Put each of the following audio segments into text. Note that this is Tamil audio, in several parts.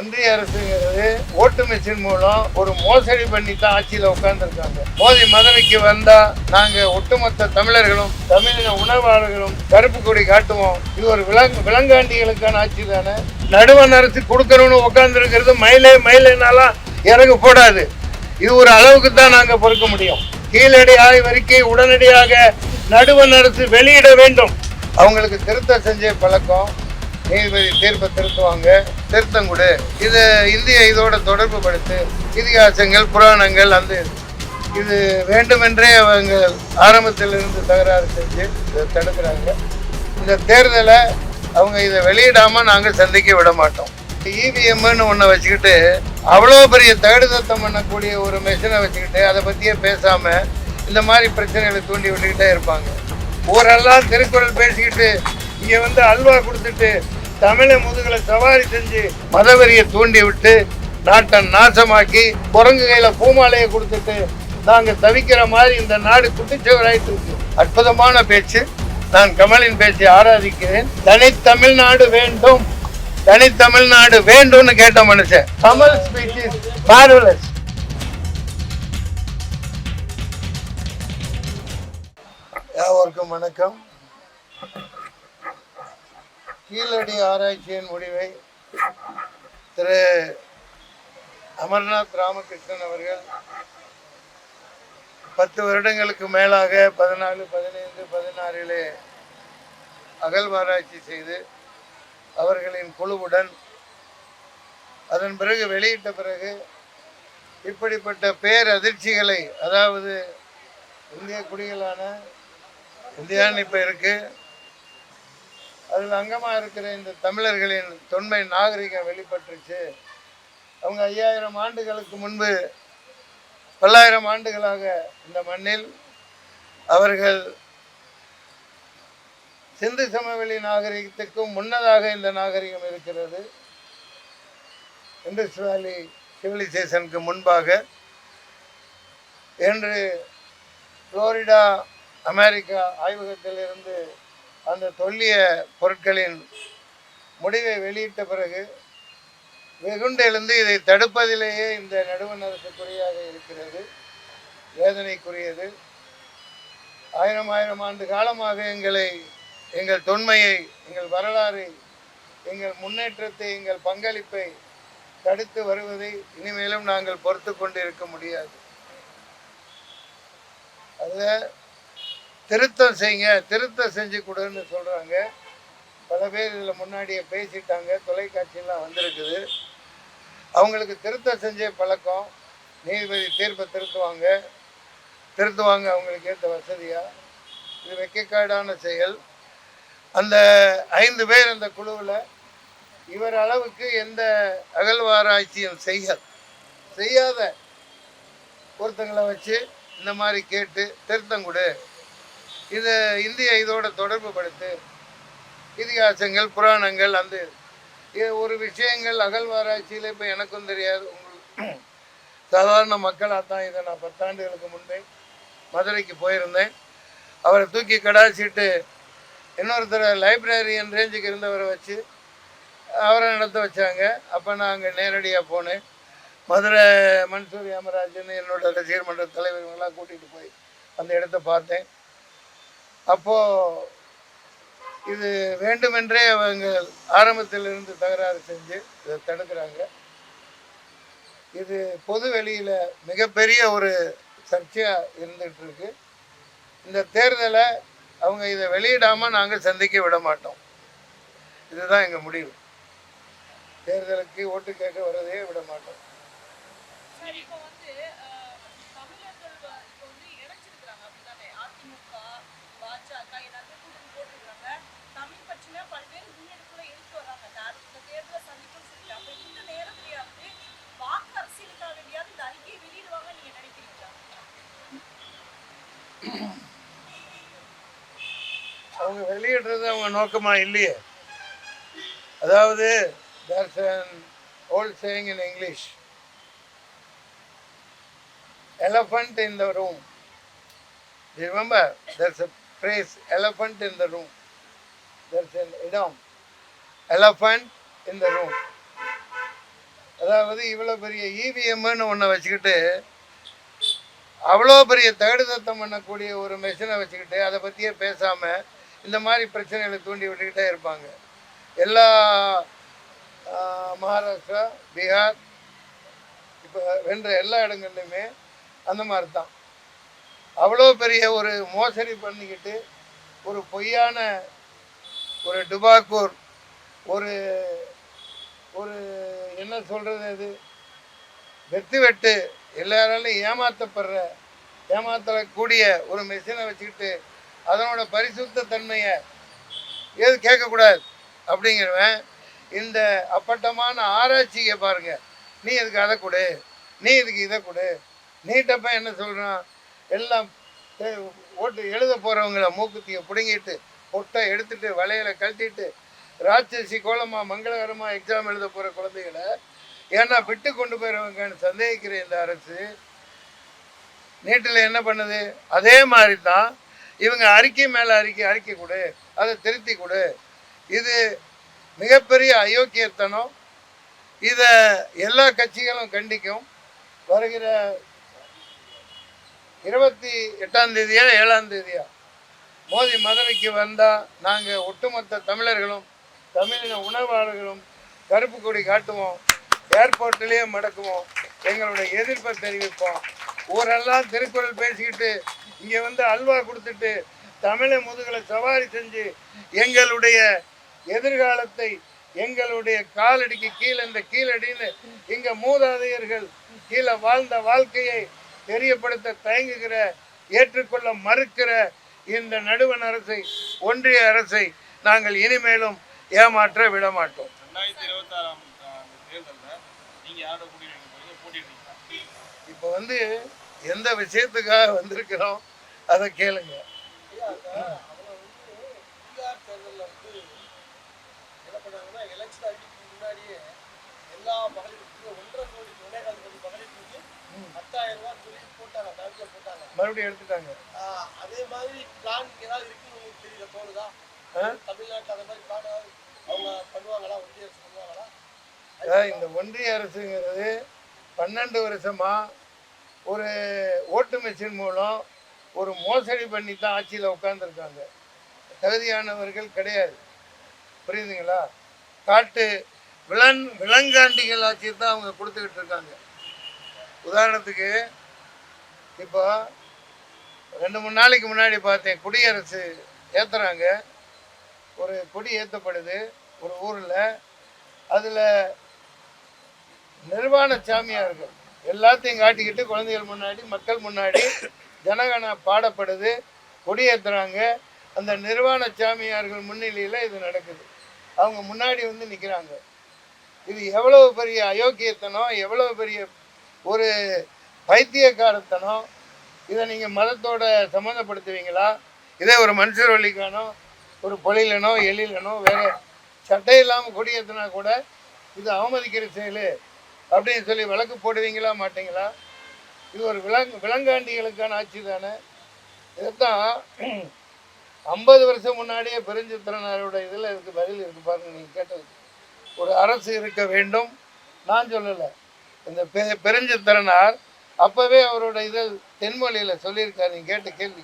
ஒன்றிய அரசுங்கிறது ஓட்டு மிஷின் மூலம் ஒரு மோசடி பண்ணி தான் ஆட்சியில உட்கார்ந்துருக்காங்க. மோடி மதுரைக்கு வந்தா நாங்க ஒட்டுமொத்த தமிழர்களும் தமிழின உணர்வாளர்களும் கருப்பு கொடி காட்டுவோம். இது ஒரு விலங்காண்டிகளுக்கான ஆட்சி தானே. நடுவண் அரசு கொடுக்கணும்னு உட்கார்ந்து இருக்கிறது மயிலேனாலாம் இறகு போடாது. இது ஒரு அளவுக்கு தான் நாங்க பொறுக்க முடியும். கீழடி ஆய்வறிக்கை உடனடியாக நடுவண் அரசு வெளியிட வேண்டும். அவங்களுக்கு திருத்த செஞ்ச பழக்கம், நீதிபதி தீர்ப்பை திருத்துவாங்க, திருத்தம் கொடு, இது இந்திய இதோட தொடர்பு படுத்து, இதிகாசங்கள் புராணங்கள் அந்த இது வேண்டுமென்றே அவங்க ஆரம்பத்திலிருந்து தகராறு செஞ்சு தடுக்கிறாங்க. இந்த தேர்தலை அவங்க இதை வெளியிடாமல் நாங்கள் சந்திக்க விட மாட்டோம். இவிஎம்னு ஒன்றை வச்சுக்கிட்டு அவ்வளோ பெரிய தகுதித்தம் பண்ணக்கூடிய ஒரு மெஷினை வச்சுக்கிட்டு அதை பற்றியே பேசாமல் இந்த மாதிரி பிரச்சனைகளை தூண்டி விட்டுக்கிட்டே இருப்பாங்க. ஊரெல்லாம் திருக்குறள் பேசிக்கிட்டு இங்கே வந்து அல்வா கொடுத்துட்டு தமிழை முதுகலை சவாரி செஞ்சு மதவெறியை தூண்டி விட்டு நாட்டை நாசமாக்கி குரங்கு கையில பூமாலையை கொடுத்துட்டு நாங்க தவிக்கிற மாதிரி இந்த நாடு குட்டிச்சவராயிட்டு இருக்கு. அற்புதமான பேச்சு. நான் கமலின் பேச்சை ஆராதிக்கிறேன். தனித்தமிழ்நாடு வேண்டும், தனித்தமிழ்நாடு வேண்டும்னு கேட்ட மனுஷன். Kamal speech is marvellous. யாவருக்கும் வணக்கம். கீழடி ஆராய்ச்சியின் முடிவை திரு அமர்நாத் ராமகிருஷ்ணன் அவர்கள் 10 வருடங்களுக்கு மேலாக 14, 15, 16 அகழ்வாராய்ச்சி செய்து அவர்களின் குழுவுடன் அதன் பிறகு வெளியிட்ட பிறகு இப்படிப்பட்ட பேரதிர்ச்சிகளை, அதாவது இந்திய குடிகளான இந்தியான்னு இப்போ இருக்கு, அதில் அங்கமாக இருக்கிற இந்த தமிழர்களின் தொன்மை நாகரிகம் வெளிப்பட்டுருச்சு. அவங்க 5000 ஆண்டுகளுக்கு முன்பு, பல்லாயிரம் ஆண்டுகளாக இந்த மண்ணில் அவர்கள் சிந்து சமவெளி நாகரிகத்துக்கும் முன்னதாக இந்த நாகரிகம் இருக்கிறது. இண்டஸ் வேலி சிவிலைசேஷனுக்கு முன்பாக என்று புளோரிடா அமெரிக்கா ஆய்வகத்திலிருந்து அந்த தொல்லிய பொருட்களின் முடிவை வெளியிட்ட பிறகு வெகுண்டெழுந்து இதை தடுப்பதிலேயே இந்த நடுவண் அரசு குறியாக இருக்கிறது. வேதனைக்குரியது. 1000 ஆண்டு காலமாக எங்கள் தொன்மையை, எங்கள் வரலாறை, எங்கள் முன்னேற்றத்தை, எங்கள் பங்களிப்பை தடுத்து வருவதை இனிமேலும் நாங்கள் பொறுத்து கொண்டு இருக்க முடியாது. அதில் திருத்தம் செய்யுங்க, திருத்தம் செஞ்சு கொடுன்னு சொல்கிறாங்க. பல பேர் இதில் முன்னாடியே பேசிட்டாங்க, தொலைக்காட்சியெல்லாம் வந்திருக்குது. அவங்களுக்கு திருத்தம் செஞ்ச பழக்கம், நீதிபதி தீர்ப்பை திருத்துவாங்க அவங்களுக்கு ஏற்ற வசதியாக. இது வெக்கைக்காடான செயல். அந்த 5 பேர் அந்த குழுவில் இவர் அளவுக்கு எந்த அகழ்வாராய்ச்சியும் செய்யாத ஒருத்தங்களை வச்சு இந்த மாதிரி கேட்டு திருத்தம் கொடு, இது இந்திய இதோட தொடர்பு படுத்து, இதிகாசங்கள் புராணங்கள் அந்த ஒரு விஷயங்கள் அகழ்வாராய்ச்சியில் இப்போ எனக்கும் தெரியாது, உங்களுக்கு சாதாரண மக்களாக தான். இதை நான் 10 ஆண்டுகளுக்கு முன்பே மதுரைக்கு போயிருந்தேன். அவரை தூக்கி கடாச்சிட்டு இன்னொருத்தர் லைப்ரரியன் ரேஞ்சுக்கு இருந்தவரை வச்சு அவரை நடத்த வச்சாங்க. அப்போ நான் அங்கே நேரடியாக போனேன். மதுரை மன்சூர் யமராஜன் என்னோட ரசிகர் மன்ற தலைவர்களெலாம் கூட்டிகிட்டு போய் அந்த இடத்த பார்த்தேன். அப்போது இது வேண்டுமென்றே அவங்க ஆரம்பத்திலிருந்து தகராறு செஞ்சு இதை தடுக்கிறாங்க. இது பொது வெளியில் மிகப்பெரிய ஒரு சர்ச்சையாக இருந்துகிட்டு இருக்கு. இந்த தேர்தலை அவங்க இதை வெளியிடாமல் நாங்கள் சந்திக்க விட மாட்டோம். இதுதான் எங்கள் முடிவு. தேர்தலுக்கு ஓட்டு கேட்க வரதே விட மாட்டோம். அவங்க வெளியிடுறது அவங்க நோக்கமாக இல்லையே. அதாவது there's an old saying in English, elephant in the room. Do you remember? There's a phrase, elephant in the room. There's an idiom, elephant in the room. அதாவது இவ்வளோ பெரிய இவிஎம்னு ஒன்றை வச்சுக்கிட்டு அவ்வளோ பெரிய தகடு தத்தம் பண்ணக்கூடிய ஒரு மெஷினை வச்சுக்கிட்டு அதை பற்றியே பேசாமல் இந்த மாதிரி பிரச்சனைகளை தூண்டி விட்டுக்கிட்டே இருப்பாங்க. எல்லா மகாராஷ்டிரா, பீகார் இப்போ வென்ற எல்லா இடங்கள்லையுமே அந்த மாதிரி தான். அவ்வளோ பெரிய ஒரு மோசடி பண்ணிக்கிட்டு ஒரு பொய்யான ஒரு டுபாக்கூர் ஒரு ஒரு என்ன சொல்கிறது, அது வெட்டு எல்லாராலையும் ஏமாற்றக்கூடிய ஒரு மெஷினை வச்சுக்கிட்டு அதனோட பரிசுத்த தன்மையை ஏது கேட்கக்கூடாது அப்படிங்கிறவன் இந்த அப்பட்டமான ஆராய்ச்சியை பாருங்கள். நீ இதுக்கு அதை கொடு, நீ இதுக்கு இதை கொடு, நீட்டப்ப என்ன சொல்கிறான், எல்லாம் ஓட்டு எழுத போகிறவங்கள மூக்குத்தியை பிடுங்கிட்டு பொட்டை எடுத்துட்டு வலையில கழட்டிட்டு ராட்சசி கோலமாக மங்களகரமாக எக்ஸாம் எழுத போகிற குழந்தைகளை ஏன்னா விட்டு கொண்டு போயிடுவாங்கன்னு சந்தேகிக்கிற இந்த அரசு நீட்டில் என்ன பண்ணுது? அதே மாதிரி தான் இவங்க அறிக்கை மேலே அறிக்கை கொடு, அதை திருத்தி கொடு. இது மிகப்பெரிய அயோக்கியத்தனம். இதை எல்லா கட்சிகளும் கண்டிக்கும். வருகிற 28 7 மோடி மதுரைக்கு வந்தால் நாங்கள் ஒட்டுமொத்த தமிழர்களும் தமிழின உணர்வாளர்களும் கருப்பு கொடி காட்டுவோம், ஏர்போர்ட்லேயே மடக்குவோம், எங்களுடைய எதிர்ப்பை தெரிவிப்போம். ஊரெல்லாம் திருக்குறள் பேசிக்கிட்டு இங்கே வந்து அல்வா கொடுத்துட்டு தமிழை முதுகலை சவாரி செஞ்சு எங்களுடைய எதிர்காலத்தை எங்களுடைய காலடிக்கு கீழே இந்த கீழடின்னு இங்கே மூதாதையர்கள் கீழே வாழ்ந்த வாழ்க்கையை தெரியப்படுத்த தயங்குகிற ஏற்றுக்கொள்ள மறுக்கிற இந்த நடுவண் அரசை ஒன்றிய அரசை நாங்கள் இனிமேலும் ஏமாற்ற விட மாட்டோம். 2026 இப்போ வந்து எந்த விஷயத்துக்காக வந்திருக்கிறோம் அதை கேளுங்க. மறுபடியும் எடுத்துட்டாங்க. அதே மாதிரி பிளான் ஏதாவது இருக்குன்னு தெரியல, தோணுதா? தமிழ்நாட்டில் அந்த மாதிரி பிளான் அவங்க பண்ணுவாங்களா? ஒன்றிய அரசு பண்ணுவாங்களா? இந்த ஒன்றிய அரசுங்கிறது 12 வருஷமா ஒரு ஓட்டு மெஷின் மூலம் ஒரு மோசடி பண்ணி தான் ஆட்சியில் உட்காந்துருக்காங்க. தகுதியானவர்கள் கிடையாது, புரியுதுங்களா? காட்டு விலங்காண்டிகள் ஆட்சியை தான் அவங்க கொடுத்துக்கிட்டு இருக்காங்க. உதாரணத்துக்கு இப்போ 2-3 நாளைக்கு முன்னாடி பார்த்தேன், குடியரசு ஏற்றுறாங்க, ஒரு கொடி ஏற்றப்படுது ஒரு ஊரில். அதில் நிர்வாண சாமியார்கள் எல்லாத்தையும் காட்டிக்கிட்டு குழந்தைகள் முன்னாடி மக்கள் முன்னாடி ஜனகண பாடப்படுது, கொடி ஏற்றுறாங்க. அந்த நிர்வாண சாமியார்கள் முன்னிலையில் இது நடக்குது. அவங்க முன்னாடி வந்து நிற்கிறாங்க. இது எவ்வளவு பெரிய அயோக்கியத்தனம், எவ்வளவு பெரிய ஒரு பைத்தியக்காரத்தனம். இதை நீங்கள் மதத்தோட சம்மந்தப்படுத்துவீங்களா? இதே ஒரு மனுஷர் வழிக்கானோ ஒரு பொழிலனோ எழிலனோ வேறு சட்டை இல்லாமல் கொடியேற்றினா கூட இது அவமதிக்கிற செயல் அப்படின்னு சொல்லி வழக்கு போடுவீங்களா மாட்டீங்களா? இது ஒரு விலங்காண்டிகளுக்கான ஆட்சி தானே. இதைத்தான் 50 வருஷம் முன்னாடியே பெருஞ்சித்திரனாரோட இதில் இதுக்கு பதில் இருக்குது பாருங்க. நீங்கள் கேட்டது ஒரு அரசு இருக்க வேண்டும் நான் சொல்லலை. இந்த பெருஞ்சித்திரனார் அப்போவே அவரோட இதில் தென்மொழியில் சொல்லியிருக்காரு. நீங்கள் கேட்ட கேள்வி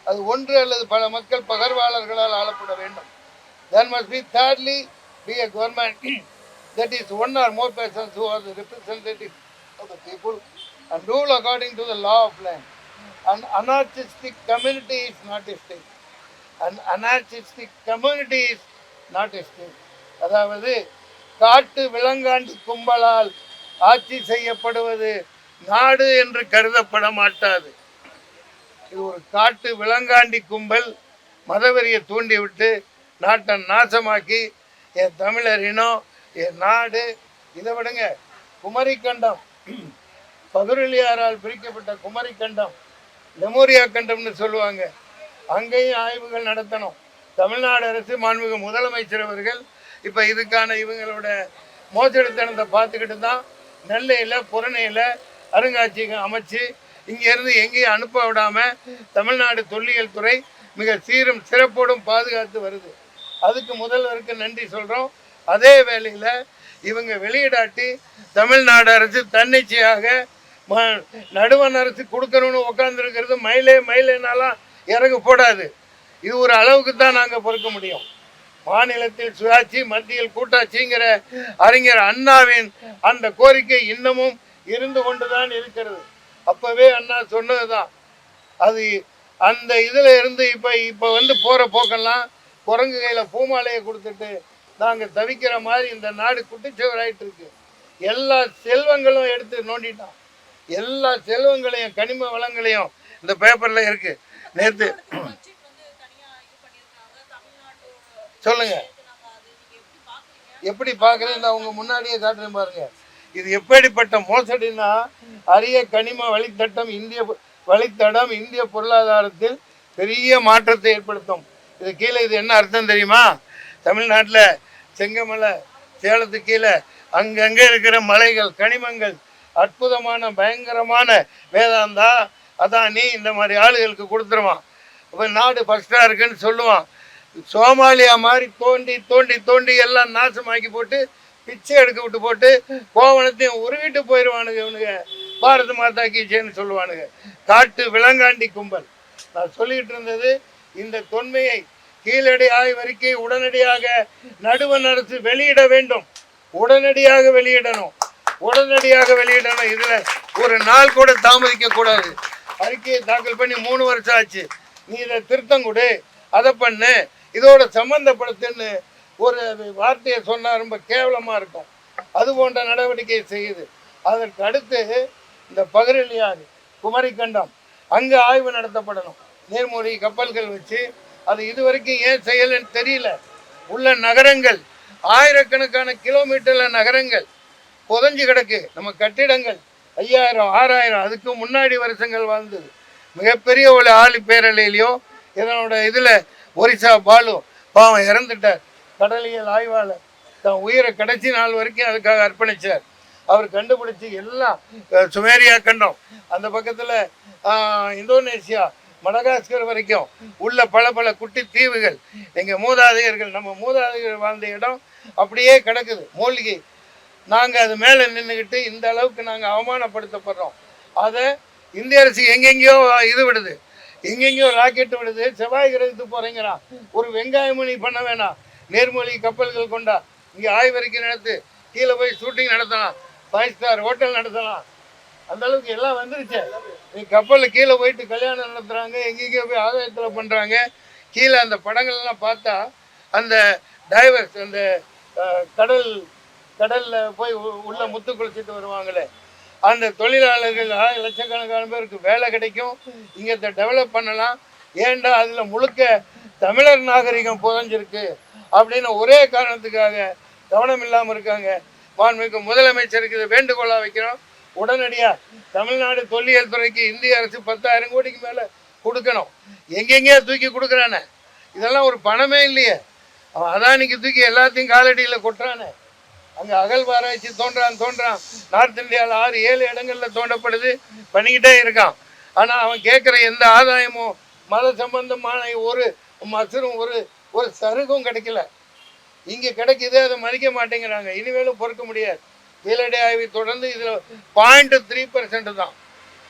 அது ஒன்று அல்லது பல மக்கள் பகர்வாளர்களால் ஆளப்பட வேண்டும். There must be thirdly be a government that is one or more persons who are the representatives of the people and rule according to the law of land. An anarchistic community is not a state. An anarchistic community is not a state. அதாவது காட்டு விலங்காண்டி கும்பலால் ஆட்சி செய்யப்படுவது நாடு என்று கருதப்பட மாட்டாது. இது ஒரு காட்டு விலங்காண்டி கும்பல் மதவெறியை தூண்டிவிட்டு நாட்டை நாசமாக்கி என் தமிழர் இனம் என் நாடு. இதை விடுங்க, குமரிக்கண்டம் பதுரலியாரால் பிரிக்கப்பட்ட குமரிக்கண்டம் லெமோரியா கண்டம்னு சொல்லுவாங்க. அங்கேயும் ஆய்வுகள் நடத்தணும். தமிழ்நாடு அரசு மாண்புமிகு முதலமைச்சர் அவர்கள் இப்போ இதுக்கான இவங்களோட மோசடித்தனத்தை பார்த்துக்கிட்டு தான் நெல்லையில் புறணையில் அருங்காட்சியகம் அமைச்சு இங்கேருந்து எங்கேயும் அனுப்ப விடாமல் தமிழ்நாடு தொல்லியல் துறை மிக சீரும் சிறப்போடும் பாதுகாத்து வருது. அதுக்கு முதல்வருக்கு நன்றி சொல்கிறோம். அதே வேளையில் இவங்க வெளியிடாட்டி தமிழ்நாடு அரசு தன்னிச்சையாக நடுவண் அரசு கொடுக்கணும்னு உட்காந்துருக்கிறது மயிலேனாலாம் இறகு போடாது. இது ஒரு அளவுக்கு தான் நாங்கள் பொறுக்க முடியும். மாநிலத்தில் சுயாட்சி, மத்தியில் கூட்டாட்சிங்கிற அறிஞர் அண்ணாவின் அந்த கோரிக்கை இன்னமும் இருந்து கொண்டுதான் இருக்கிறது. அப்பவே அண்ணா சொன்னதுதான். அது அந்த இதுல இருந்து இப்ப வந்து போற போக்கெல்லாம் குரங்கு கையில பூமாலையை கொடுத்துட்டு நாங்க தவிக்கிற மாதிரி இந்த நாடு குட்டிச்சுவராயிட்டு இருக்கு. எல்லா செல்வங்களும் எடுத்து நோண்டிட்டான். எல்லா செல்வங்களையும் கனிம வளங்களையும் இந்த பேப்பர்ல இருக்கு. நேற்று சொல்லுங்க, எப்படி பாக்குறேன் அவங்க முன்னாடியே காட்டுறேன் பாருங்க. இது எப்படிப்பட்ட மோசடினா, அரிய கனிம வழித்தடம் இந்திய பொருளாதாரத்தில் பெரிய மாற்றத்தை ஏற்படுத்தும். இது கீழே இது என்ன அர்த்தம் தெரியுமா? தமிழ்நாட்டில் செங்கமலை, சேலத்துக்கு கீழே அங்கங்கே இருக்கிற மலைகள், கனிமங்கள், அற்புதமான பயங்கரமான வேதாந்தா, அதானி இந்த மாதிரி ஆளுகளுக்கு கொடுத்துருவான். இப்போ நாடு ஃபர்ஸ்டாக இருக்குன்னு சொல்லுவான். சோமாலியா மாதிரி தோண்டி தோண்டி தோண்டி எல்லாம் நாசமாக்கி போட்டு பிச்சை எடுக்க விட்டு போட்டு கோவணத்தையும் உருவிட்டு போயிடுவானுங்க. இவனுங்க பாரத மாதா கீச்சேன்னு சொல்லுவானுங்க. காட்டு விலங்காண்டி கும்பல். நான் சொல்லிக்கிட்டு இருந்தது, இந்த தொன்மையை கீழடி ஆய்வறிக்கை உடனடியாக நடுவண் அரசு வெளியிட வேண்டும். உடனடியாக வெளியிடணும். இதுல ஒரு நாள் கூட தாமதிக்க கூடாது. அறிக்கையை தாக்கல் பண்ணி 3 வருஷம் ஆச்சு. நீ இதை திருத்தம் கொடு, அதை பண்ணு, இதோட சம்பந்தப்படுத்துன்னு ஒரு வார்த்தையை சொன்னா ரொம்ப கேவலமா இருக்கும். அது போன்ற நடவடிக்கை செய்யுது. அதற்கு அடுத்து இந்த பகரலியாறு, குமரிக்கண்டம், அங்கே ஆய்வு நடத்தப்படணும். நீர்மூழ்கி கப்பல்கள் வச்சு அது இதுவரைக்கும் ஏன் செய்யலன்னு தெரியல. உள்ள நகரங்கள், ஆயிரக்கணக்கான கிலோமீட்டர்ல நகரங்கள் புதஞ்சு கிடக்கு. நம்ம கட்டிடங்கள் 5000 6000 அதுக்கு முன்னாடி வருஷங்கள் வாழ்ந்தது. மிகப்பெரிய ஒரு ஆளி பேரலையிலையோ இதனோட இதில் ஒரிசா பாலு பாவம் இறந்துட்டார். கடலியல் ஆய்வாளர் தான் உயிரை கடைசி நாள் வரைக்கும் அதுக்காக அர்ப்பணித்தார். அவர் கண்டுபிடிச்சி எல்லாம் சுமேரியா கண்டம், அந்த பக்கத்தில் இந்தோனேசியா, மடகாஸ்கர் வரைக்கும் உள்ள பல குட்டி தீவுகள், எங்கள் மூதாதையர்கள், நம்ம மூதாதையர்கள் வாழ்ந்த இடம் அப்படியே கிடக்குது மூழ்கி. நாங்கள் அது மேலே நின்றுக்கிட்டு இந்த அளவுக்கு நாங்கள் அவமானப்படுத்தப்படுறோம். அதை இந்திய அரசு எங்கெங்கேயோ இது விடுது, எங்கெங்கேயோ ராக்கெட்டு விடுது. செவ்வாய் கிரகத்துக்கு போகிறீங்கிறான். ஒரு வெங்காயமணி பண்ண வேணாம். நேர்மொழி கப்பல்கள் கொண்டா இங்கே ஆய்வறிக்கை நடத்து, கீழே போய் ஷூட்டிங் நடத்தலாம், 5 ஸ்டார் ஹோட்டல் நடத்தலாம். அந்த அளவுக்கு எல்லாம் வந்துருச்சு. நீ கப்பலில் கீழே போயிட்டு கல்யாணம் நடத்துகிறாங்க, எங்கெங்கேயோ போய் ஆதாயத்தில் பண்ணுறாங்க. கீழே அந்த படங்கள்லாம் பார்த்தா அந்த டைவர்ஸ், அந்த கடலில் போய் உள்ள முத்து குளிச்சுட்டு வருவாங்களே, அந்த தொழிலாளர்கள் லட்சக்கணக்கான பேருக்கு வேலை கிடைக்கும். இங்கே டெவலப் பண்ணலாம். ஏண்டா அதில் முழுக்க தமிழர் நாகரிகம் புதஞ்சிருக்கு அப்படின்னு ஒரே காரணத்துக்காக கவனம் இல்லாமல் இருக்காங்க. மாண்புமிகு முதலமைச்சருக்கு இதை வேண்டுகோளாக வைக்கிறோம். உடனடியாக தமிழ்நாடு தொல்லியல் துறைக்கு இந்திய அரசு 10,000 கோடிக்கு மேலே கொடுக்கணும். எங்கெங்கேயோ தூக்கி கொடுக்குறானே, இதெல்லாம் ஒரு பணமே இல்லையே. அவன் அதானிக்கு தூக்கி எல்லாத்தையும் காலடியில் கொட்டுறானே. அங்கே அகழ்வாராய்ச்சி தோன்றான். நார்த் இந்தியாவில் 6-7 இடங்களில் தோண்டப்படுது, பண்ணிக்கிட்டே இருக்கான். ஆனால் அவன் கேட்குற எந்த ஆதாயமும் மத சம்பந்தமான ஒரு மசரும் ஒரு சருகும் கிடைக்கல. இங்கே கிடைக்குது, அதை மதிக்க மாட்டேங்கிறாங்க. இனிமேலும் பொறுக்க முடியாது. கீழடி ஆய்வை தொடர்ந்து இதில் 0.3% தான்.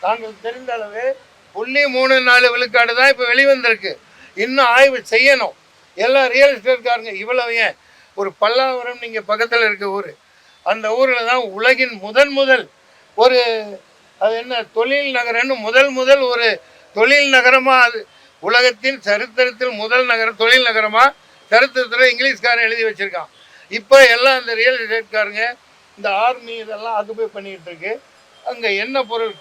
நாங்கள் தெரிந்த அளவு 0.34 விழுக்காடு தான் இப்போ வெளிவந்திருக்கு. இன்னும் ஆய்வு செய்யணும். எல்லாம் ரியல் எஸ்டேட்காரங்க. இவ்வளவு ஏன், ஒரு பல்லாவரம் நீங்கள் பக்கத்தில் இருக்க ஊர், அந்த ஊரில் தான் உலகின் முதல் ஒரு அது என்ன தொழில் நகரம்னு முதல் ஒரு தொழில் நகரமாக, அது உலகத்தின் சரித்திரத்தில் முதல் தொழில் நகரமாக சரித்திரத்தில் இங்கிலீஷ்காரன் எழுதி வச்சுருக்கான். இப்போ எல்லாம் அந்த ரியல் எஸ்டேட்காரங்க, இந்த ஆர்மி இதெல்லாம் ஆக்குபை பண்ணிக்கிட்டு இருக்கு. அங்கே என்ன பொருள்,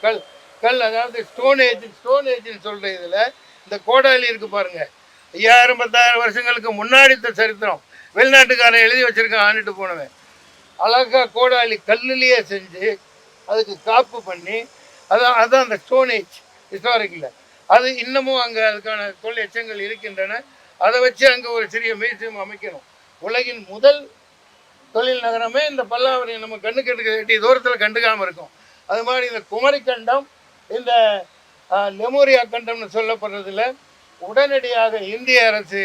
கல் அதாவது ஸ்டோன் ஏஜ்னு சொல்கிற இதில் இந்த கோடாலி இருக்குது பாருங்கள். 5000-10,000 வருஷங்களுக்கு முன்னாடி இந்த சரித்திரம் வெளிநாட்டுக்காரன் எழுதி வச்சுருக்கான். ஆண்டுட்டு போனவன் அழகாக கோடாலி கல்லுலேயே செஞ்சு அதுக்கு காப்பு பண்ணி, அதான் அந்த ஸ்டோன் ஏஜ் ஹிஸ்டாரிக்கில். அது இன்னமும் அங்கே அதுக்கான தொழில் எச்சங்கள் இருக்கின்றன. அதை வச்சு அங்கே ஒரு சிறிய மியூசியம் அமைக்கணும். உலகின் முதல் தொழில் நகரமே இந்த பல்லாவரி நம்ம கண்ணுக்கு எட்டிய தூரத்தில் கண்டுக்காமல் இருக்கும். அது மாதிரி இந்த குமரிக்கண்டம், இந்த லெமோரியா கண்டம்னு சொல்லப்படுறதில் உடனடியாக இந்திய அரசு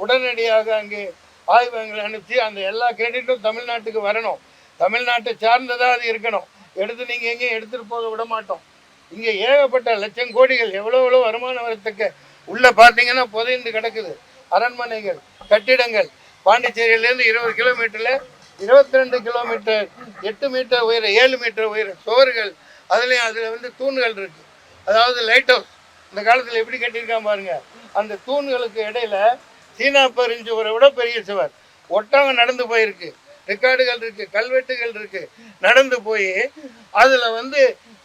உடனடியாக அங்கே ஆய்வகங்களை அனுப்பிச்சு அந்த எல்லா கிரெடிட்டும் தமிழ்நாட்டுக்கு வரணும். தமிழ்நாட்டை சார்ந்ததாக அது இருக்கணும். எடுத்து நீங்கள் எங்கேயும் எடுத்துகிட்டு போக விட மாட்டோம். இங்கே ஏகப்பட்ட லட்சம் கோடிகள் எவ்வளோ வருமானம் வரத்துக்கு உள்ளே பார்த்தீங்கன்னா புதைந்து கிடக்குது. அரண்மனைகள், கட்டிடங்கள். பாண்டிச்சேரியிலேருந்து 20 கிலோமீட்டரில் 22 கிலோமீட்டர், 8 மீட்டர் உயரம், 7 மீட்டர் உயரம் சுவர்கள். அதுலேயும் அதில் தூண்கள் இருக்குது. அதாவது லைட் ஹவுஸ் இந்த காலத்தில் எப்படி கட்டியிருக்கான் பாருங்க. அந்த தூண்களுக்கு இடையில சீனா பெருஞ்சுவரை விட பெரிய சுவர். ஒட்டகம் நடந்து போயிருக்கு, ரெக்கார்டுகள் இருக்குது, கல்வெட்டுகள் இருக்குது. நடந்து போய் அதில்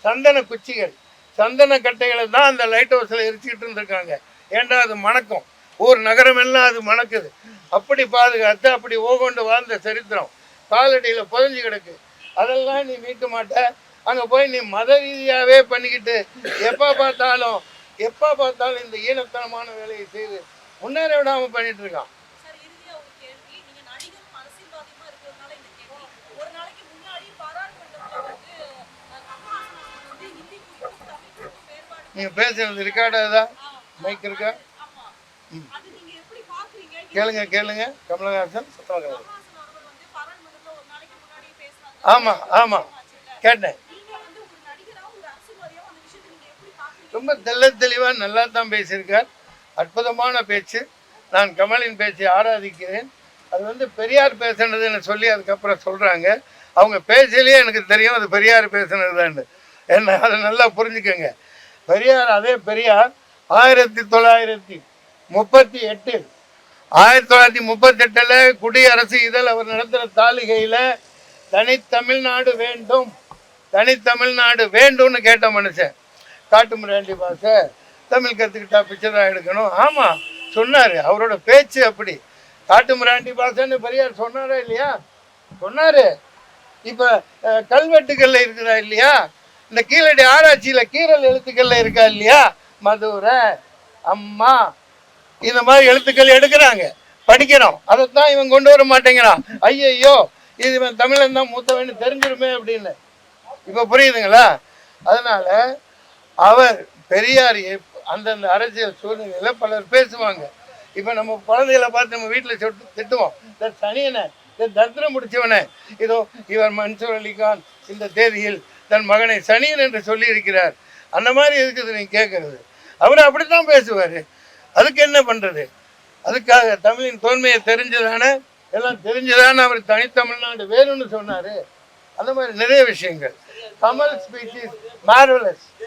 சந்தன குச்சிகள், சந்தன கட்டைகளை தான் அந்த லைட் ஹவுஸில் எரிச்சிக்கிட்டு இருந்திருக்காங்க. ஏண்டா அது மணக்கும், ஊர் நகரம் எல்லாம் அது மணக்குது. அப்படி பாதுகாத்து அப்படி ஓகொண்டு வாழ்ந்த சரித்திரம் காலடியில் புதஞ்சு கிடக்கு. அதெல்லாம் நீ மீட்க மாட்ட. அங்கே போய் நீ மத ரீதியாகவே பண்ணிக்கிட்டு எப்போ பார்த்தாலும் இந்த ஈனத்தனமான வேலையை செய்து முன்னேற விடாமல் பண்ணிட்டு இருக்கான். நீங்கள் பேசுறது ரெக்கார்டாக மைக் இருக்கா? கேளுங்க. கமலஹாசன் ஆமாம் கேட்டேன். ரொம்ப தெளிவாக நல்லா தான் பேசியிருக்கார். அற்புதமான பேச்சு. நான் கமலின் பேச்சை ஆராதிக்கிறேன். அது பெரியார் பேசுனதுன்னு சொல்லி அதுக்கப்புறம் சொல்கிறாங்க. அவங்க பேச்சிலேயே எனக்கு தெரியும் அது பெரியார் பேசுனது தான். என்ன அதை நல்லா புரிஞ்சுக்கோங்க. அதே பெரியார் 1938 குடியரசு இதழ் அவர் நடத்துகிற தாளிகையில் தனித்தமிழ்நாடு வேண்டும்னு கேட்ட மனுஷன். காட்டு மிராண்டி பாசை தமிழ் கற்றுக்கிட்டா பிச்சை தான் எடுக்கணும். ஆமாம் சொன்னார். அவரோட பேச்சு அப்படி. காட்டு மிராண்டி பாசைன்னு பெரியார் சொன்னாரா இல்லையா? சொன்னார். இப்போ கல்வெட்டுகளில் இருக்குதா இல்லையா? இந்த கீழடி ஆராய்ச்சியில் கீரல் எழுத்துக்களில் இருக்கா இல்லையா? மதுரை, அம்மா, இந்த மாதிரி எழுத்துக்கள் எடுக்கிறாங்க, படிக்கிறோம். அதைத்தான் இவன் கொண்டு வர மாட்டேங்கிறான். ஐயையோ இது இவன் தமிழன் தான் மூத்தவன்னு தெரிஞ்சிருமே அப்படின்னு. இப்போ புரியுதுங்களா? அதனால அவர் பெரியார் அந்தந்த அரசியல் சூழ்நிலையில் பலர் பேசுவாங்க. இப்போ நம்ம குழந்தைகளை பார்த்து நம்ம வீட்டில் திட்டுவோம், சனியனை, தத்திரம் முடிச்சவனே, இதோ இவர் மன்சூர் அலிகான் இந்த தேதியில் தன் மகனை சனியன் என்று சொல்லி இருக்கிறார். அந்த மாதிரி இருக்குது நீங்கள் கேட்குறது. அவர் அப்படித்தான் பேசுவார். அதுக்கு என்ன பண்ணுறது? அதுக்காக தமிழின் தொன்மையை எல்லாம் தெரிஞ்சுதானே அவர் தனித்தமிழ்நாடு வேணும்னு சொன்னார். அந்த மாதிரி நிறைய விஷயங்கள். Kamal speech is marvellous.